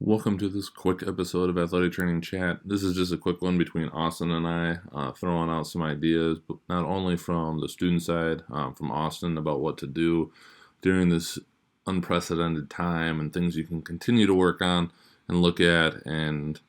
Welcome to this quick episode of Athletic Training Chat. This is just a quick one between Austin and I, throwing out some ideas, but not only from the student side, from Austin about what to do during this unprecedented time and things you can continue to work on and look at and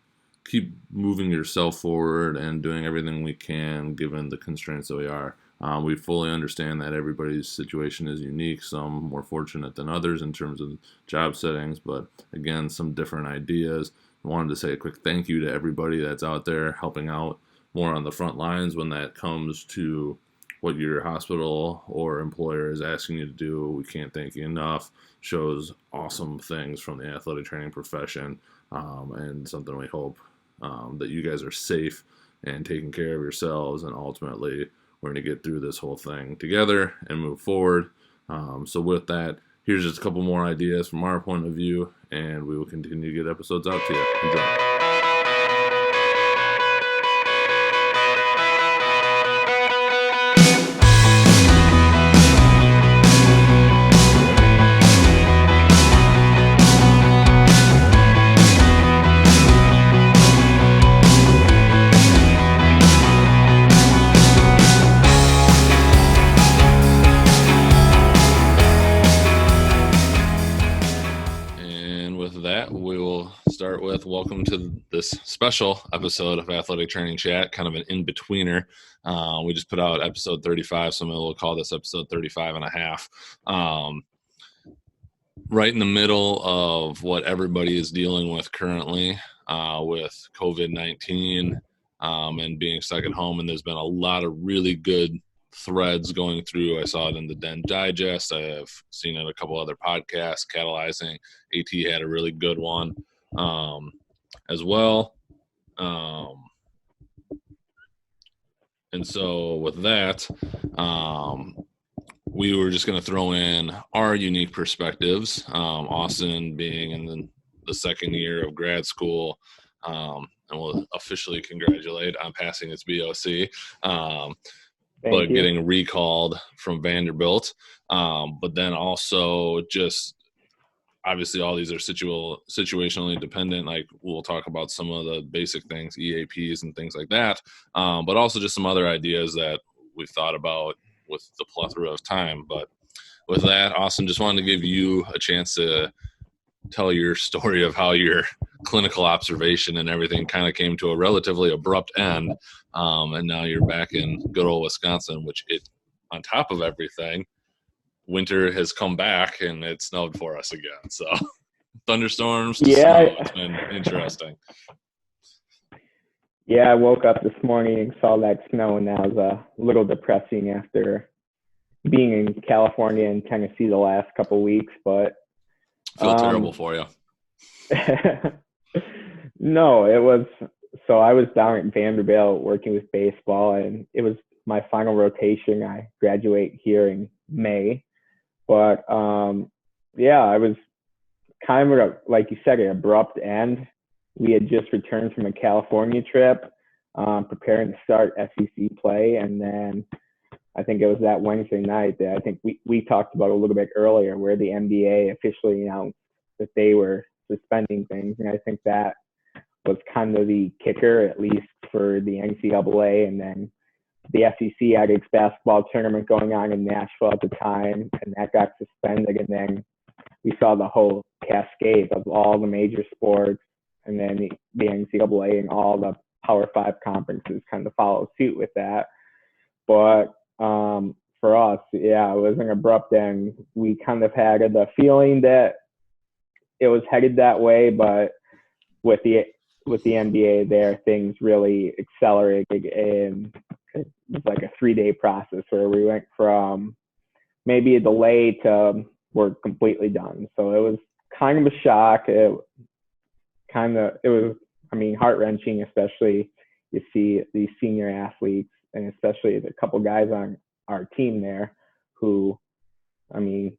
keep moving yourself forward and doing everything we can given the constraints that we are. We fully understand that everybody's situation is unique, some more fortunate than others in terms of job settings, but again, some different ideas. I wanted to say a quick thank you to everybody that's out there helping out more on the front lines when that comes to what your hospital or employer is asking you to do. We can't thank you enough. Shows awesome things from the athletic training profession, and something we hope that you guys are safe and taking care of yourselves, and ultimately we're going to get through this whole thing together and move forward. So with that, here's just a couple more ideas from our point of view, and we will continue to get episodes out to you. Enjoy. We will start with welcome to this special episode of Athletic Training Chat, kind of an in-betweener. We just put out episode 35, so we'll call this episode 35 and a half. Right in the middle of what everybody is dealing with currently with COVID-19 and being stuck at home, and there's been a lot of really good threads going through. I saw it in the Den Digest. I have seen it in a couple other podcasts. Catalyzing AT had a really good one as well. And so with that, we were just going to throw in our unique perspectives. Austin being in the second year of grad school, and we'll officially congratulate on passing its BOC. But getting recalled from Vanderbilt. But then also just obviously all these are situationally dependent. Like we'll talk about some of the basic things, EAPs and things like that. But also just some other ideas that we've thought about with the plethora of time. But with that, Austin, just wanted to give you a chance to tell your story of how your clinical observation and everything kind of came to a relatively abrupt end. And now you're back in good old Wisconsin, which on top of everything, winter has come back and it snowed for us again. So thunderstorms to snow, it's been interesting. Yeah, I woke up this morning and saw that snow, and that was a little depressing after being in California and Tennessee the last couple of weeks, but feel terrible for you. No, it was – so I was down at Vanderbilt working with baseball, and it was my final rotation. I graduate here in May. But, yeah, I was kind of, like you said, an abrupt end. We had just returned from a California trip, preparing to start SEC play, and then I think it was that Wednesday night that I think we talked about a little bit earlier where the NBA officially announced that they were suspending things. And I think that was kind of the kicker, at least for the NCAA. And then the SEC had its basketball tournament going on in Nashville at the time, and that got suspended. And then we saw the whole cascade of all the major sports, and then the NCAA and all the Power 5 conferences kind of follow suit with that. But for us, yeah, it was an abrupt end. We kind of had the feeling that it was headed that way, but with the NBA there, things really accelerated, and it was like a 3-day process where we went from maybe a delay to we're completely done. So it was kind of a shock. It was, heart-wrenching, especially you see these senior athletes, and especially the couple guys on our team there who, the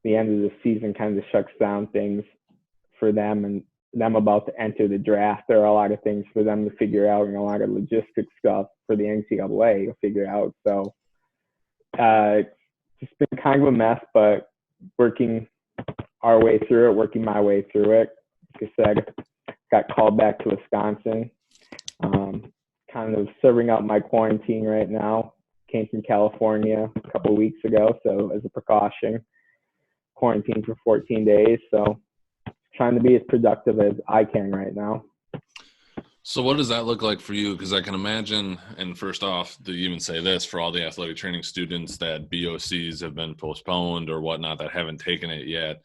end of the season kind of shuts down things for them, and them about to enter the draft. There are a lot of things for them to figure out, and a lot of logistics stuff for the NCAA to figure out. So it's just been kind of a mess, but working my way through it. Like I said, got called back to Wisconsin. Kind of serving out my quarantine right now. Came from California a couple of weeks ago, so as a precaution, quarantine for 14 days. So trying to be as productive as I can right now. So what does that look like for you? Because I can imagine, and first off, to even say this, for all the athletic training students that BOCs have been postponed or whatnot that haven't taken it yet,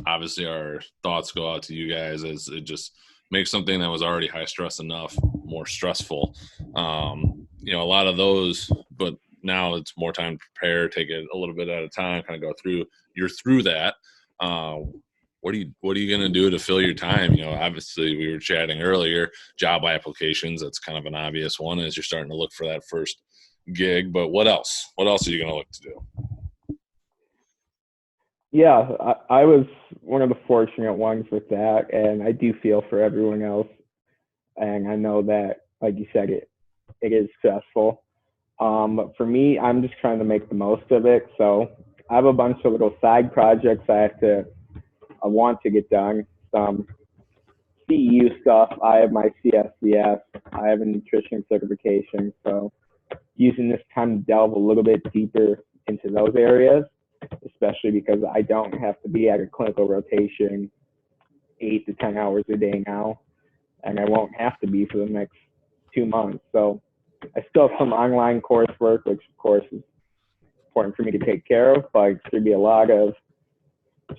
obviously our thoughts go out to you guys as it just makes something that was already high stress enough more stressful. A lot of those, but now it's more time to prepare, take it a little bit at a time, kind of go through. You're through that. What are you going to do to fill your time? Obviously we were chatting earlier, job applications. That's kind of an obvious one as you're starting to look for that first gig. But what else? What else are you going to look to do? Yeah, I was one of the fortunate ones with that, and I do feel for everyone else. And I know that, like you said, it is stressful. But for me, I'm just trying to make the most of it. So I have a bunch of little side projects I want to get done. Some CEU stuff. I have my CSCS. I have a nutrition certification. So using this time to delve a little bit deeper into those areas, especially because I don't have to be at a clinical rotation 8 to 10 hours a day now, and I won't have to be for the next 2 months. So I still have some online coursework, which of course is important for me to take care of, but it should be a lot of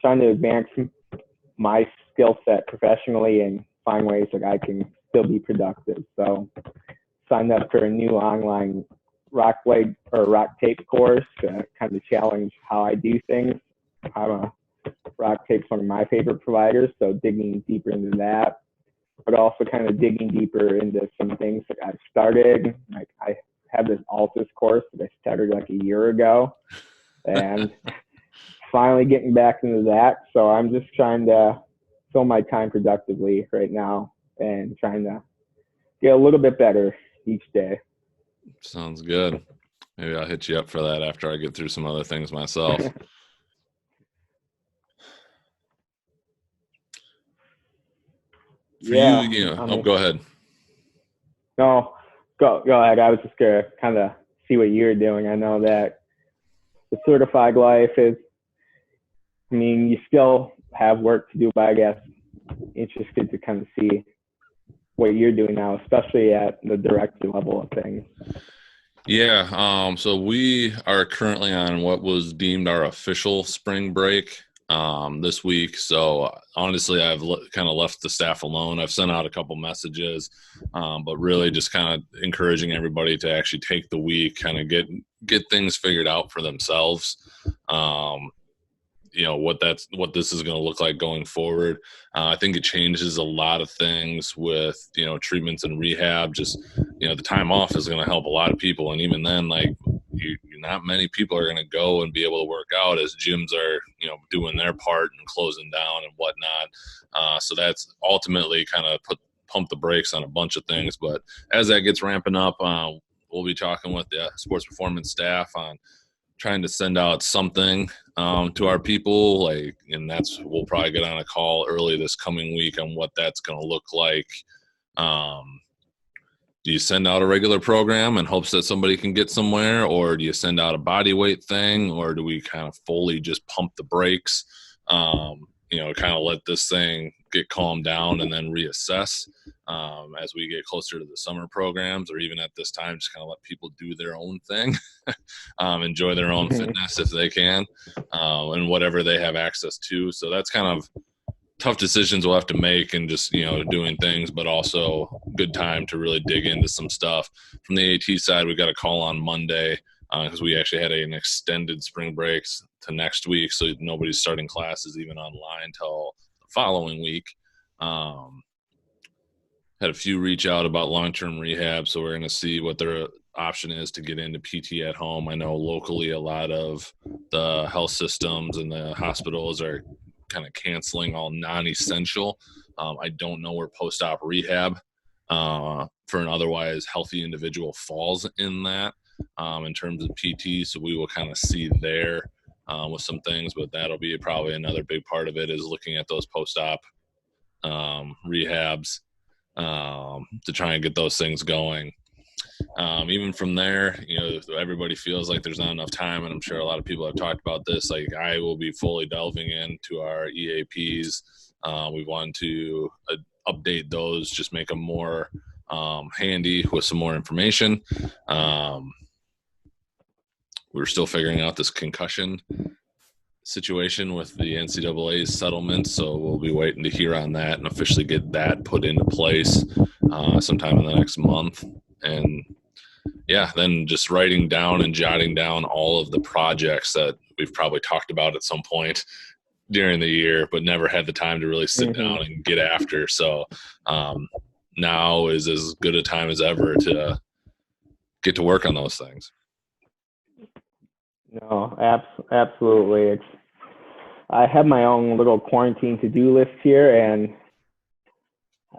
trying to advance my skill set professionally and find ways that I can still be productive. So signed up for a new online rock tape course to kind of challenge how I do things. Rock tape's one of my favorite providers, so digging deeper into that, but also kind of digging deeper into some things that I've started. Like I have this Altus course that I started like a year ago, and finally getting back into that. So I'm just trying to fill my time productively right now and trying to get a little bit better each day. Sounds good. Maybe I'll hit you up for that after I get through some other things myself. For Yeah, you, go ahead. No, go ahead. I was just gonna kind of see what you're doing. I know that the certified life is, you still have work to do, but I guess interested to kind of see what you're doing now, especially at the director level of things. Yeah, so we are currently on what was deemed our official spring break this week. So honestly, I've kind of left the staff alone. I've sent out a couple messages, but really just kind of encouraging everybody to actually take the week, kind of get things figured out for themselves. What this is going to look like going forward. I think it changes a lot of things with, treatments and rehab. Just, the time off is going to help a lot of people. And even then, like, not many people are going to go and be able to work out as gyms are, doing their part and closing down and whatnot. So that's ultimately kind of pump the brakes on a bunch of things. But as that gets ramping up, we'll be talking with the sports performance staff on trying to send out something to our people, and we'll probably get on a call early this coming week on what that's going to look like. Do you send out a regular program in hopes that somebody can get somewhere, or do you send out a body weight thing, or do we kind of fully just pump the brakes, kind of let this thing get calmed down and then reassess as we get closer to the summer programs, or even at this time, just kind of let people do their own thing, enjoy their own fitness if they can, and whatever they have access to. So that's kind of tough decisions we'll have to make, and just, doing things, but also good time to really dig into some stuff. From the AT side, we got a call on Monday because we actually had an extended spring breaks to next week. So nobody's starting classes even online till the following week. Had a few reach out about long-term rehab. So we're going to see what their option is to get into PT at home. I know locally a lot of the health systems and the hospitals are kind of canceling all non-essential. I don't know where post-op rehab for an otherwise healthy individual falls in that in terms of PT. So we will kind of see there with some things, but that'll be probably another big part of it, is looking at those post-op rehabs to try and get those things going. Even from there, everybody feels like there's not enough time, and I'm sure a lot of people have talked about this. Like, I will be fully delving into our EAPs. We want to update those, just make them more handy with some more information. We're still figuring out this concussion situation with the NCAA's settlement, so we'll be waiting to hear on that and officially get that put into place sometime in the next month. And yeah, then just writing down and jotting down all of the projects that we've probably talked about at some point during the year, but never had the time to really sit down and get after. So now is as good a time as ever to get to work on those things. No, absolutely. I have my own little quarantine to-do list here, and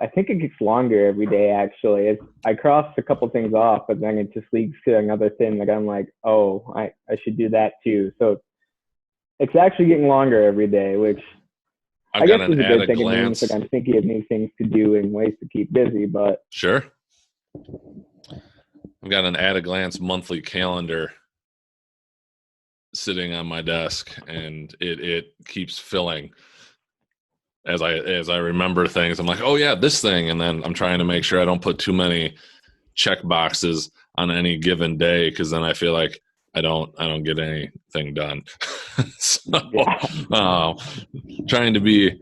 I think it gets longer every day, actually. I crossed a couple things off, but then it just leads to another thing. Like, I'm like, oh, I should do that too. So it's actually getting longer every day, which I guess is a good thing. It means like I'm thinking of new things to do and ways to keep busy, but. Sure. I've got an at-a-glance monthly calendar sitting on my desk, and it keeps filling. As I remember things, I'm like, oh yeah, this thing, and then I'm trying to make sure I don't put too many check boxes on any given day, because then I feel like I don't get anything done. So trying to be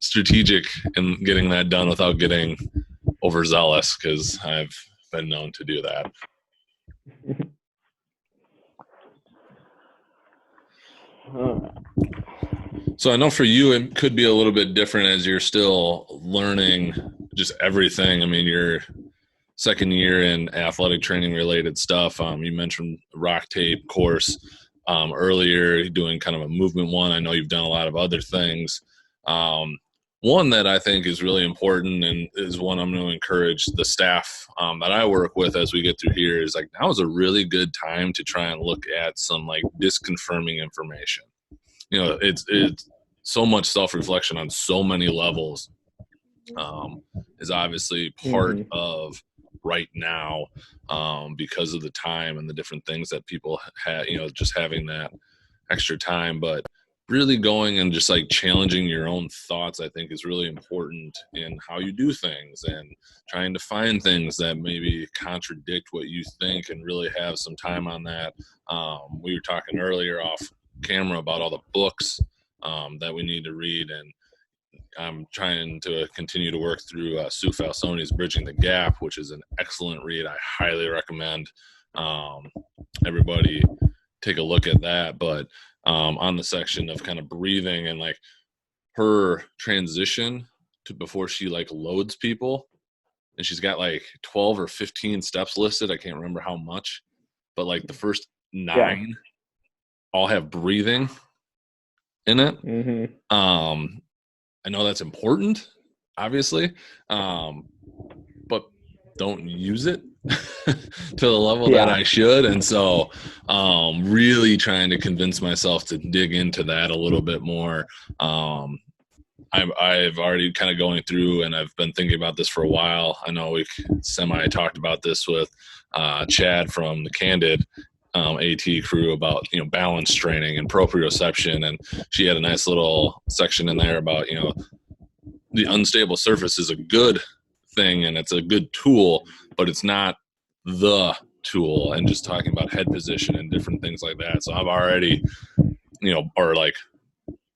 strategic in getting that done without getting overzealous, because I've been known to do that. So I know for you it could be a little bit different as you're still learning just everything. I mean, you're second year in athletic training related stuff. You mentioned rock tape course earlier, doing kind of a movement one. I know you've done a lot of other things. One that I think is really important, and is one I'm going to encourage the staff that I work with as we get through here, is like, now is a really good time to try and look at some like disconfirming information. It's so much self-reflection on so many levels is obviously part of right now because of the time and the different things that people have, just having that extra time. But really going and just like challenging your own thoughts, I think, is really important in how you do things, and trying to find things that maybe contradict what you think, and really have some time on that. We were talking earlier off camera about all the books that we need to read, and I'm trying to continue to work through Sue Falsoni's Bridging the Gap, which is an excellent read. I highly recommend everybody take a look at that. But on the section of kind of breathing and like her transition to before she like loads people, and she's got like 12 or 15 steps listed. I can't remember how much, but like the first 9 all have breathing in it. I know that's important, obviously, but don't use it to the level that I should. And so really trying to convince myself to dig into that a little bit more. I've already kind of going through, and I've been thinking about this for a while. I know we talked about this with Chad from the Candid AT crew about balance training and proprioception, and she had a nice little section in there about the unstable surface is a good thing and it's a good tool, but it's not the tool, and just talking about head position and different things like that. So I've already or like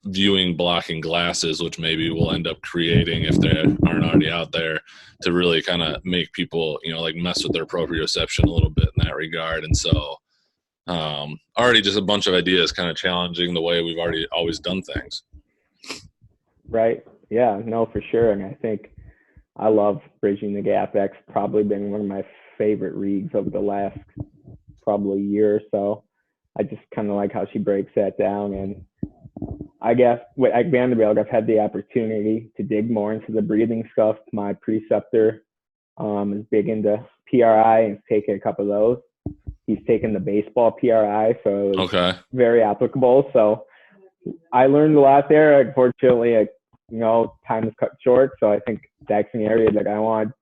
viewing blocking glasses, which maybe we'll end up creating if they aren't already out there, to really kind of make people like mess with their proprioception a little bit in that regard. And so already just a bunch of ideas kind of challenging the way we've already always done things. Right. Yeah, no, for sure. And I think I love Bridging the Gap. That's probably been one of my favorite reads over the last probably year or so. I just kind of like how she breaks that down. And I guess at Vanderbilt, I've had the opportunity to dig more into the breathing stuff. My preceptor is big into PRI and taking a couple of those. He's taken the baseball PRI, so it was very applicable. So I learned a lot there. Unfortunately, I time is cut short. So I think that's an area that I want to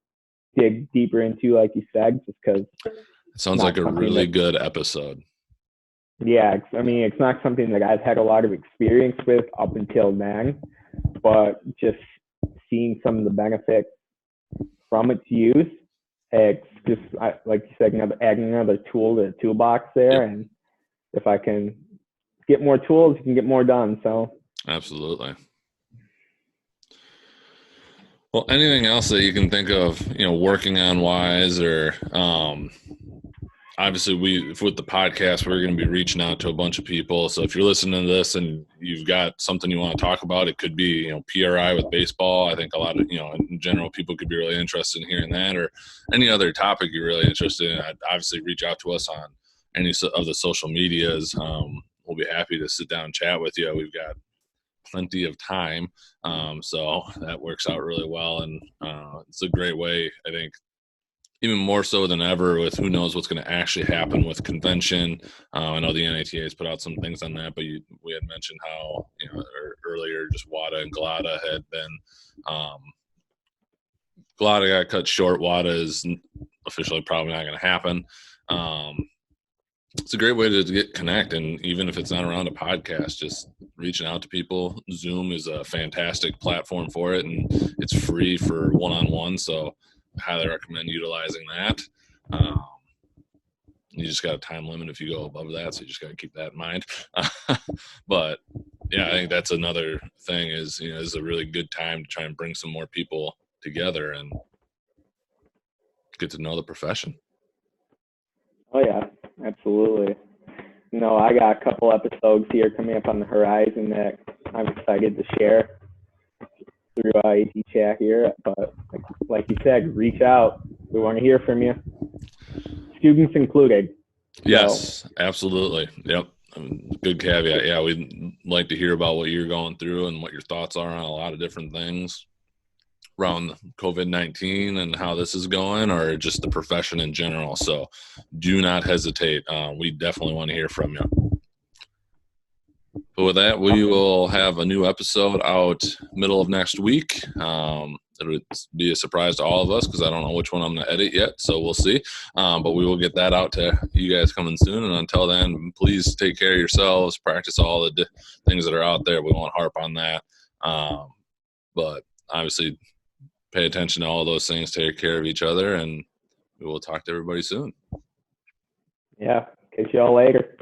dig deeper into, like you said, just because it sounds like a really good episode. Yeah, it's not something that I've had a lot of experience with up until then, but just seeing some of the benefits from its use, it's just like you said, adding another tool to the toolbox there. Yep. And if I can get more tools, you can get more done. So absolutely. Well, anything else that you can think of, working on wise, or obviously with the podcast, we're going to be reaching out to a bunch of people. So if you're listening to this and you've got something you want to talk about, it could be, PRI with baseball. I think a lot of, in general, people could be really interested in hearing that, or any other topic you're really interested in. I'd obviously reach out to us on any of the social medias. We'll be happy to sit down and chat with you. We've got plenty of time. So that works out really well. And it's a great way, I think, even more so than ever, with who knows what's going to actually happen with convention. I know the NATA has put out some things on that, but we had mentioned how, earlier, just WADA and GLADA had been, GLADA got cut short. WADA is officially probably not going to happen. It's a great way to connect, and even if it's not around a podcast, just reaching out to people. Zoom is a fantastic platform for it, and it's free for one-on-one, so I highly recommend utilizing that. You just got a time limit if you go above that, so you just got to keep that in mind. But yeah, I think that's another thing is, this is a really good time to try and bring some more people together and get to know the profession. Oh yeah, absolutely. I got a couple episodes here coming up on the horizon that I'm excited to share through AT chat here. But like you said, reach out. We want to hear from you, students included. Yes, absolutely. Yep. Good caveat. Yeah, we'd like to hear about what you're going through and what your thoughts are on a lot of different things around COVID-19 and how this is going, or just the profession in general. So do not hesitate. We definitely want to hear from you. But with that, we will have a new episode out middle of next week. It'll be a surprise to all of us because I don't know which one I'm going to edit yet, so we'll see. But we will get that out to you guys coming soon. And until then, please take care of yourselves. Practice all the things that are out there. We won't harp on that. But obviously, pay attention to all those things. Take care of each other, and we will talk to everybody soon. Yeah. Catch y'all later.